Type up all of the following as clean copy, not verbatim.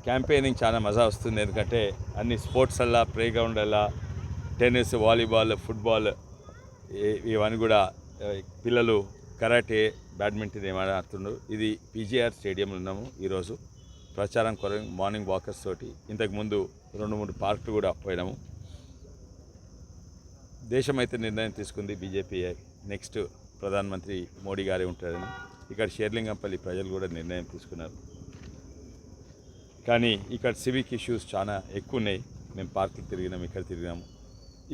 Campaigning చాలా మజా వస్తుంది. ఎందుకంటే అన్ని స్పోర్ట్స్ అలా ప్లే గ్రౌండ్ అలా టెన్నిస్, వాలీబాల్, ఫుట్బాల్ ఇవన్నీ కూడా పిల్లలు కరాటే, బ్యాడ్మింటన్ ఏమైనా ఆడుతుండ్రు. ఇది పీజీఆర్ స్టేడియంలో ఉన్నాము ఈరోజు ప్రచారం కొరకు మార్నింగ్ వాకర్స్ తోటి. ఇంతకుముందు 2-3 పార్కులు కూడా పోయినాము. దేశం అయితే నిర్ణయం తీసుకుంది బీజేపీ నెక్స్ట్ ప్రధానమంత్రి మోడీ గారే ఉంటారని. ఇక్కడ షేర్లింగంపల్లి ప్రజలు కూడా నిర్ణయం తీసుకున్నారు. కానీ ఇక్కడ సివిక్ ఇష్యూస్ చాలా ఎక్కువ ఉన్నాయి. మేము పార్కులు తిరిగినాము, ఇక్కడ తిరిగినాము.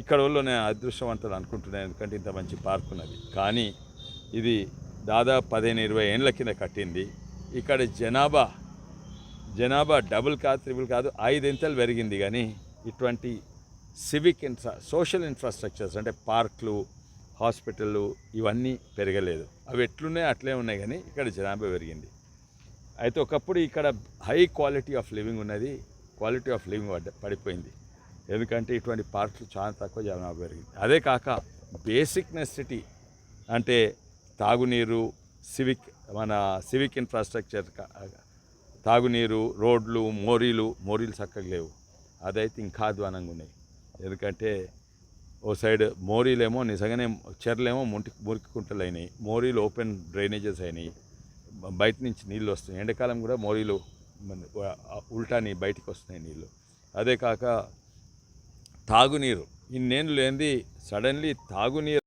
ఇక్కడ వాళ్ళు నేను అదృష్టవంతులు అనుకుంటున్నాను, ఎందుకంటే ఇంత మంచి పార్క్ ఉన్నది. కానీ ఇది దాదాపు 15-20 ఏళ్ళ కింద కట్టింది. ఇక్కడ జనాభా డబుల్ కాదు, త్రిబుల్ కాదు, 5 ఇంతలు పెరిగింది. కానీ ఇటువంటి సివిక్ సోషల్ ఇన్ఫ్రాస్ట్రక్చర్స్ అంటే పార్కులు, హాస్పిటళ్ళు ఇవన్నీ పెరగలేదు. అవి ఎట్లున్నాయి అట్లే ఉన్నాయి, కానీ ఇక్కడ జనాభా పెరిగింది. అయితే ఒకప్పుడు ఇక్కడ హై క్వాలిటీ ఆఫ్ లివింగ్ ఉన్నది, క్వాలిటీ ఆఫ్ లివింగ్ పడిపోయింది. ఎందుకంటే ఇటువంటి పార్కులు చాలా తక్కువ జనాభా పెరిగింది. అదే కాక బేసిక్ నెసెసిటీ అంటే తాగునీరు, సివిక్ ఇన్ఫ్రాస్ట్రక్చర్, తాగునీరు, రోడ్లు, మోరీలు చక్కగా లేవు. అదైతే ఇంకా అధ్వానంగా ఉన్నాయి. ఎందుకంటే ఓ సైడ్ మోరీలేమో నిజంగానే చెర్లేమో మురికి కుంటలు అయినాయి, మోరీలు ఓపెన్ డ్రైనేజెస్ అయినాయి, బయట నుంచి నీళ్ళు వస్తున్నాయి. ఎండాకాలం కూడా మోరీలు ఉల్టాని బయటికి వస్తున్నాయి నీళ్ళు. అదే కాక తాగునీరు ఇన్నేళ్ళు లేనిది సడన్లీ తాగునీరు